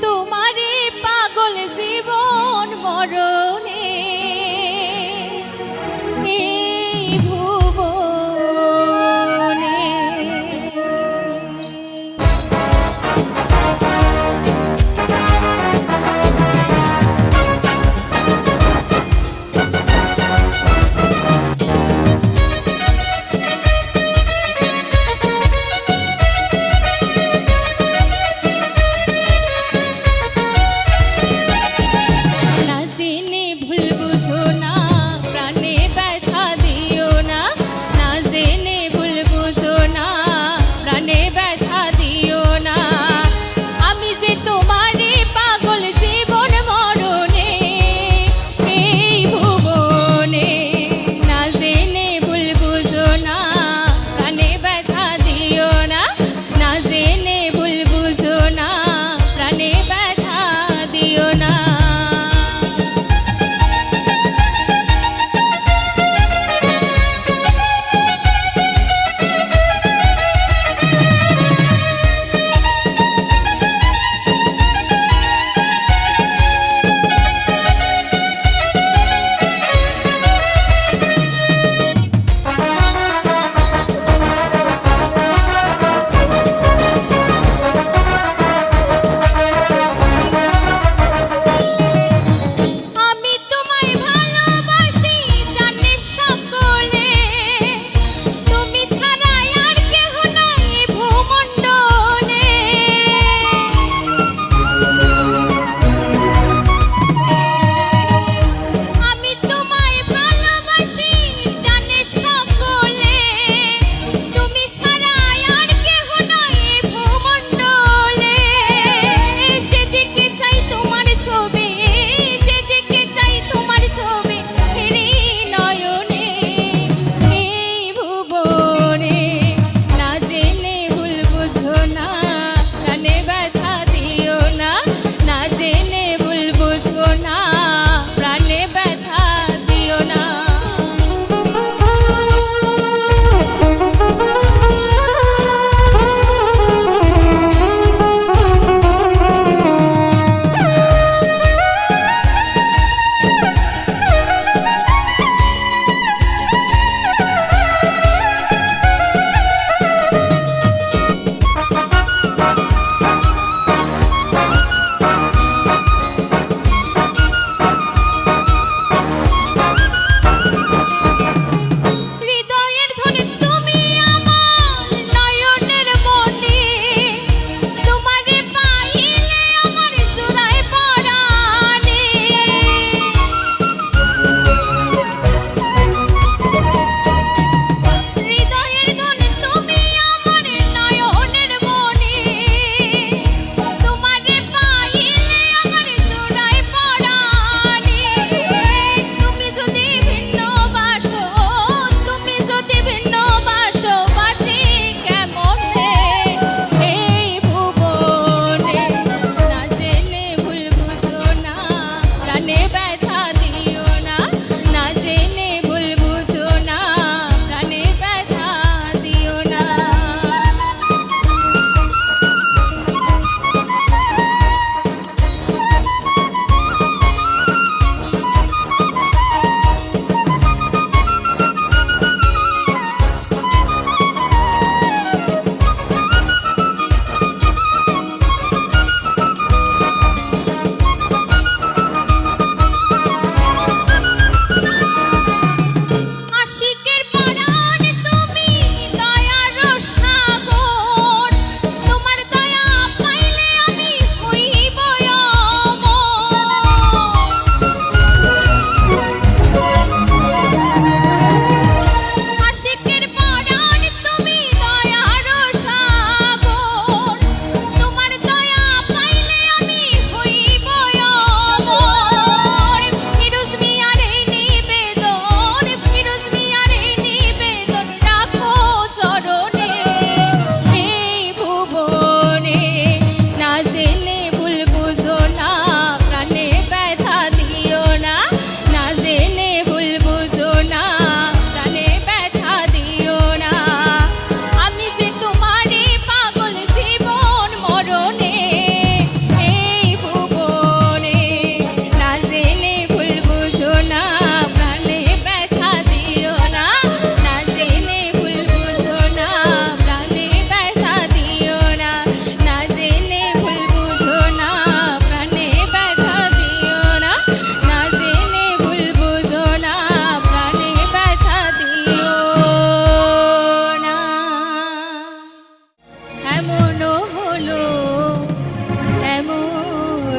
তোমারে পাগল জীবন মরণে এই ভুবনে।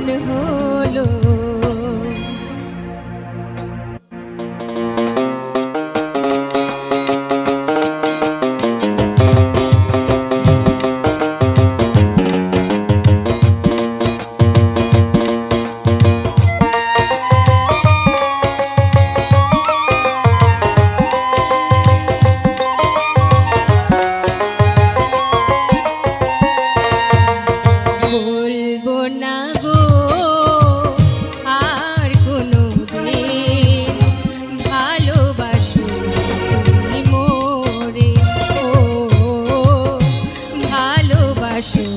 এমন হলো। বলবো না গো আর কোনোদিন, ভালোবাসো তুমি মোরে, ও ভালোবাসো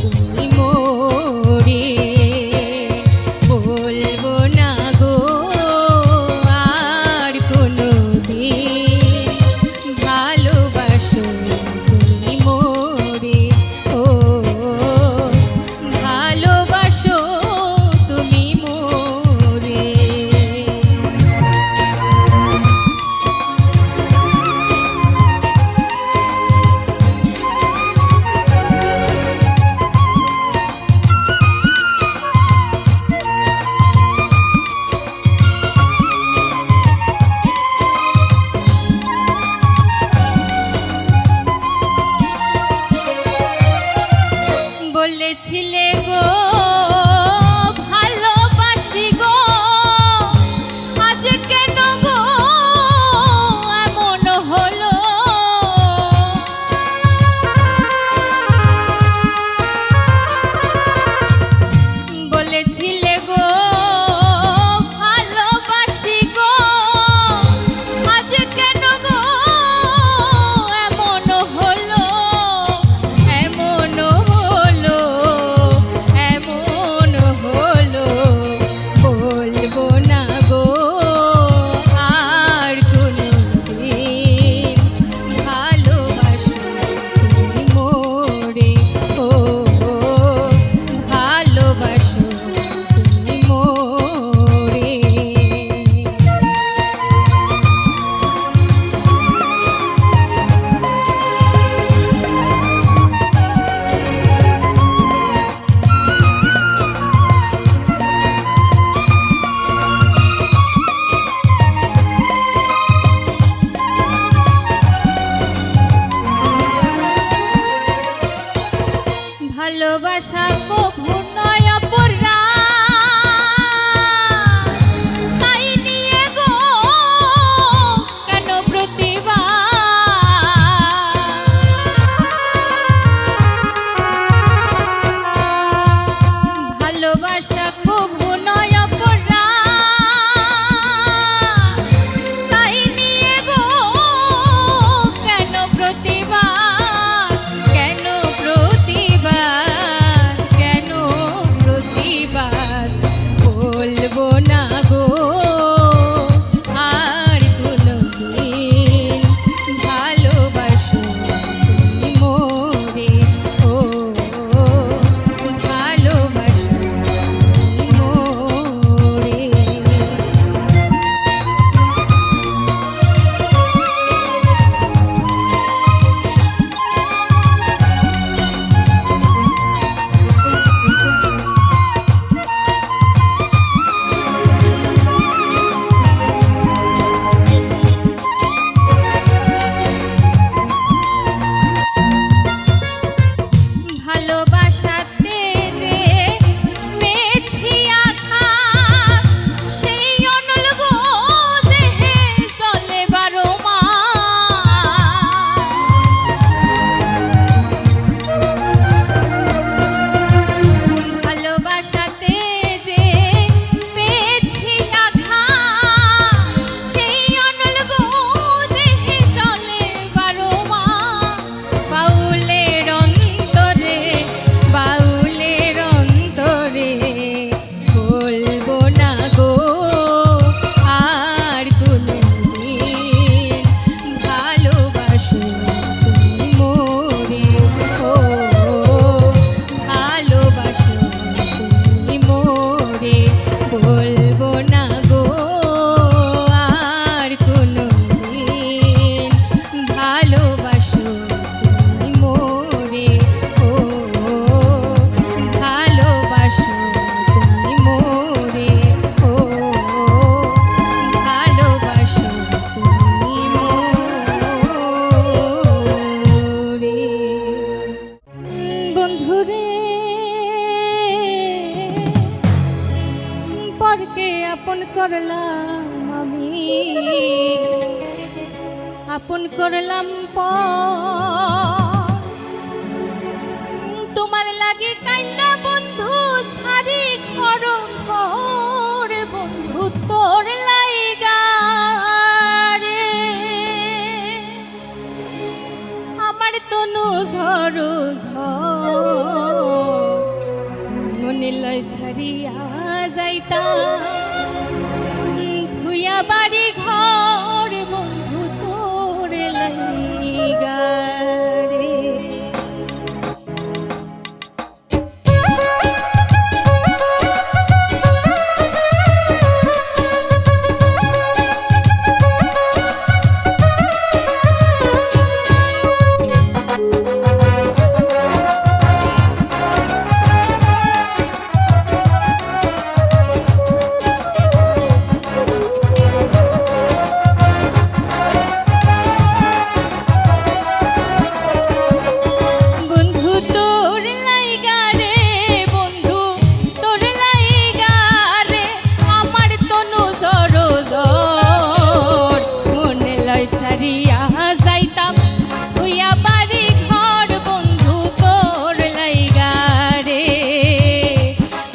তুমি মোরে। বলবো না গো আর কোনোদিন, ভালোবাসো তুমি মোরে, ও ভালোবাসো তুমি মোরে। বলেছিলে গো ভালোবাসি গো, আজ কেন গো এমন হলো। বলেছিলে গো ভালোবাসি গো, আজ কেন গো এমন হলো, এমন হলো, এমন করলাম আমি, আপন করলাম তোমার লাগে কাইন্দা বন্ধু ছাড়ি খরম কর বন্ধু তোর লাইগা রে আমার তনু ঝড় মনে লয় ছাড়িয়া যাইতা ধুইয়া বাড়ি ঘর বন্ধু তোর লাইগা রে। সারিয়া যাইতাম তুইয়া বাড়ি ঘর বন্ধু তোর লাইগা রে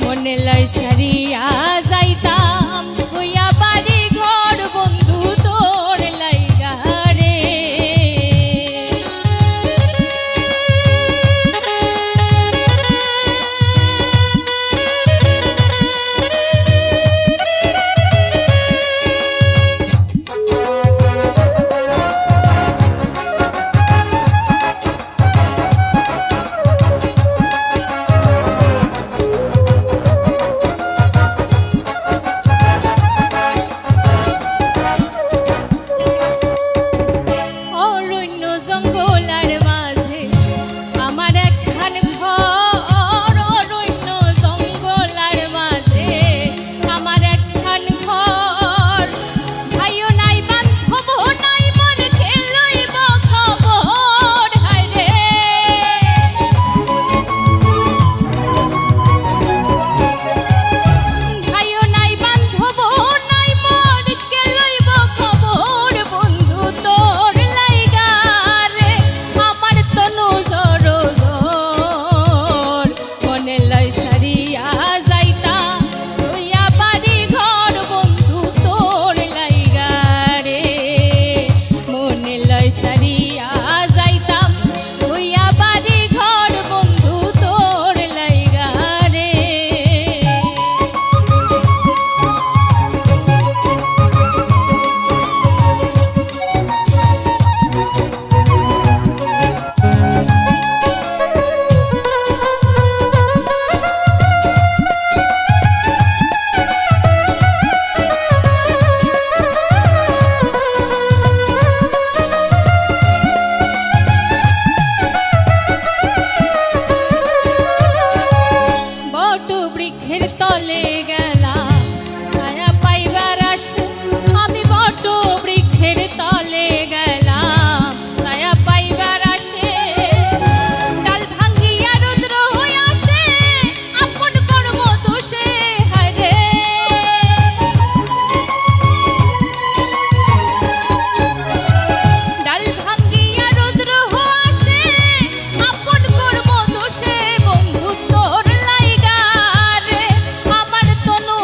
মনে লাই সারিয়া যাইতাম তুইয়া বাড়ি ঘর বন্ধু তোর লাইগা রে। বৃক্ষের তলে গেলাম ছায়া পাইবার আসে আমি বট বৃক্ষের তলে গেলাম ছায়া পাইবার আসে ডাল ভাঙ্গিয়া রুদ্র হয়ে আসে আপন কর্ম দোষে হায়রে ডাল ভাঙ্গিয়া রুদ্র হয়ে আসে আপন কর্ম দোষে বন্ধু তোর লাইগা আমার তনু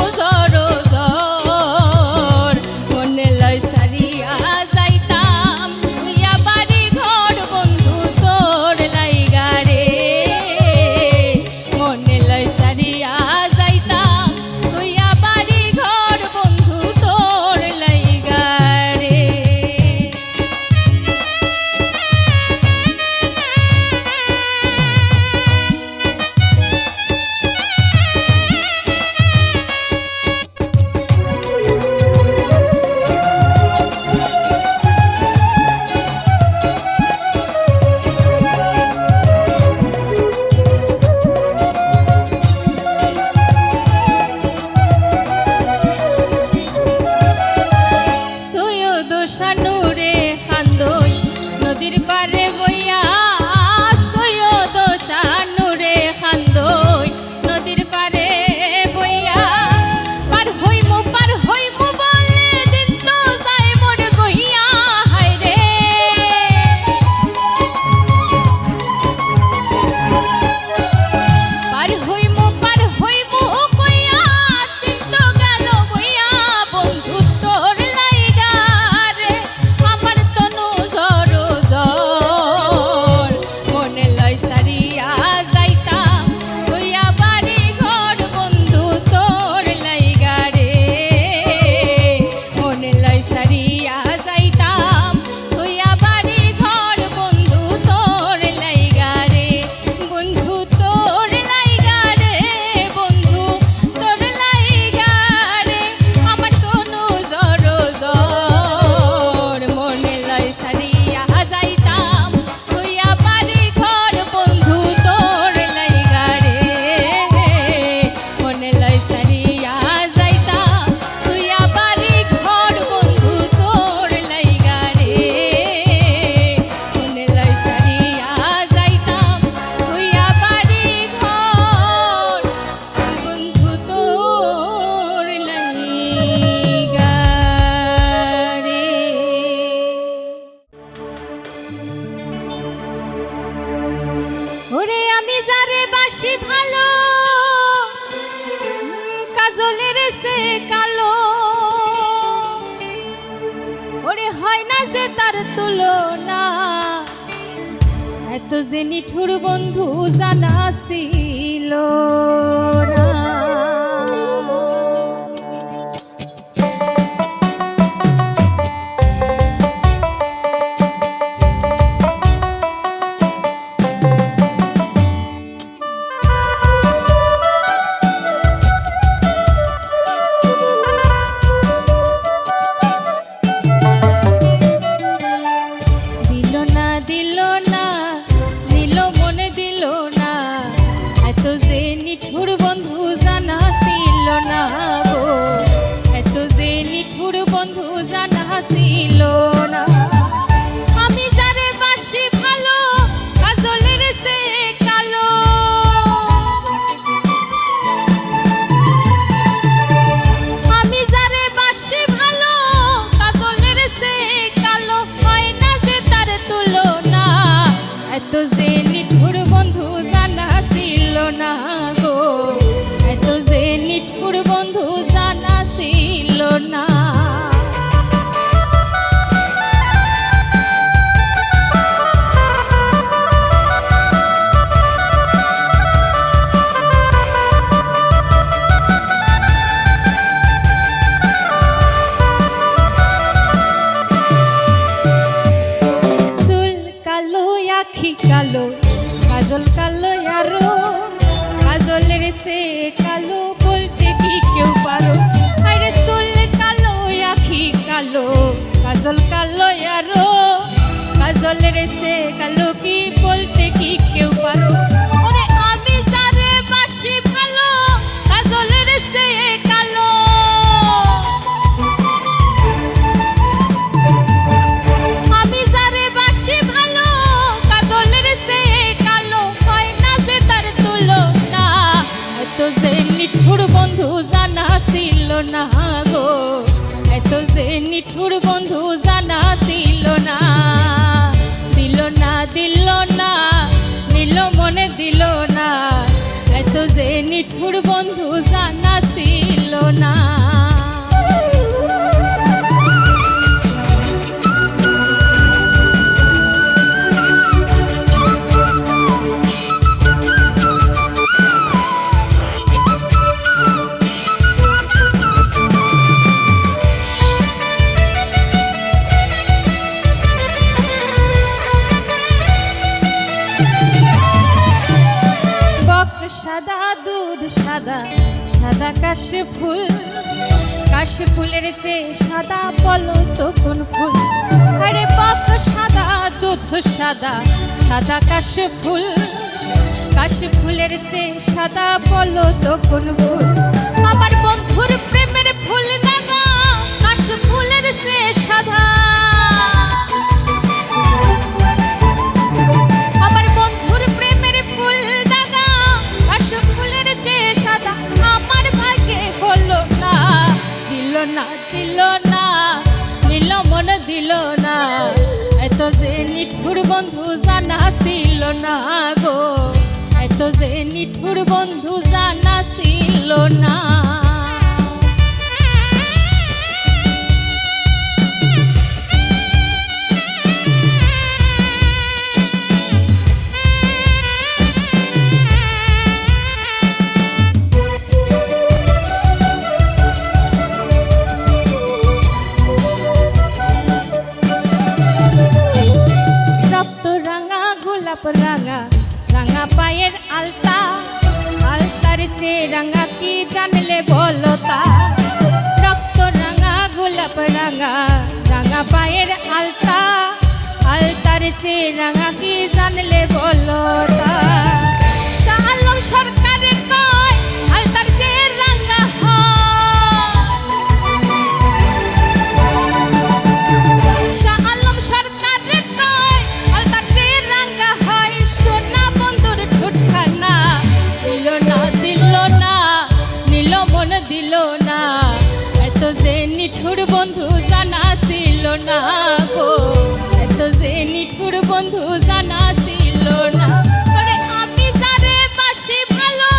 সে কালো, ওরে হয় না যে তার তুলনা, এত যে নিঠুর বন্ধু জানা ছিল না। এত যে নিঠুর বন্ধু জানা ছিল না গো, এত যে নিঠুর বন্ধু জানা ছিল না। আমি যারে বাসি ভালো কাজলের সে কালো, আমি যারে বাসি ভালো কাজলের সে কালো, হয় না যে তার তুলনা, এত যে নিঠুর বন্ধু জানা ছিল না গো, এত যে নিঠুর বন্ধু জানা ছিল না। চুল কালো আখি কালো কাজল কালো আরো, কাজলের সে কালো বলতে কি কেউ পারো, আরে চুল কালো আখি কালো কাজল কালো আরো, কাজলের সে কালো কি বলতে কি কেউ পারো, ওরে আমি যারে বাসি ভালো কাজলের সে কালো, আমি যারে বাসি ভালো কাজলের সে কালো, হয় না যে তার তুলনা, এত যে নিঠুর বন্ধু জানা ছিল না গো, এত যে নিঠুর বন্ধু জানা ছিল না। দিল না দিল না নিল মনে দিল না, এত যে নিঠুর বন্ধু জানা ছিল না। সাদা দুধ সাদা সাদা কাশ ফুল, কাশ ফুলের চেয়ে সাদা বলো তো কোন ফুল, আরে বক সাদা দুধ সাদা সাদা কাশ ফুল, কাশ ফুলের চেয়ে সাদা বলো তো কোন ফুল, আমার বন্ধুর প্রেমের ফুল দাগা কাশ ফুলের চেয়ে সাদা, আমার বন্ধুর প্রেমের ফুল দাগা কাশ ফুলের চেয়ে সাদা, আমার ভাগ্যে হলো না, দিল না দিল না নিল মন দিল না, এত যে নিঠুর বন্ধু জানা ছিল না গো, এত যে নিঠুর বন্ধু জানা ছিল না। রাঙা রাঙা পায়ের আলতা, আলতার চেয়ে রাঙা কি জানলে বলো তা, রক্ত রাঙা গোলাপ রাঙা রাঙা পায়ের আলতা, আলতার চেয়ে রাঙা কি জানলে বলো তা, শাহ আলম সরকারে কয় আলতার চেয়ে রাঙা হয়, শাহ আলম সরকারে কয় আলতার চেয়ে রাঙা হয়, সোনা বন্ধুর ঠোঁটখানা দিল না দিল না নিল মন দিল না, এত যে নিঠুর বন্ধু জানা ছিল না গো, এত যে নিঠুর বন্ধু জানা ছিল না, আমি যারে বাসি ভালো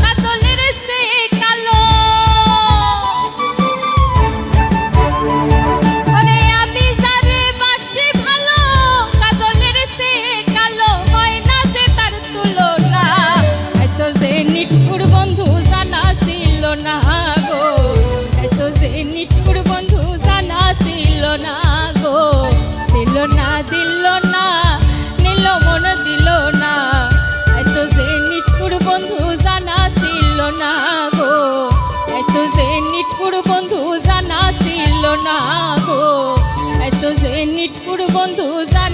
কাজলের সে কালো, না গো, এত যে নিঠুর বন্ধু জানা ছিল না গো। দিল না দিল না, নিল মন দিল না, এত যে নিঠুর বন্ধু জানা ছিল না গো, এত যে নিঠুর বন্ধু জানা ছিল না গো, এত যে নিঠুর বন্ধু জানা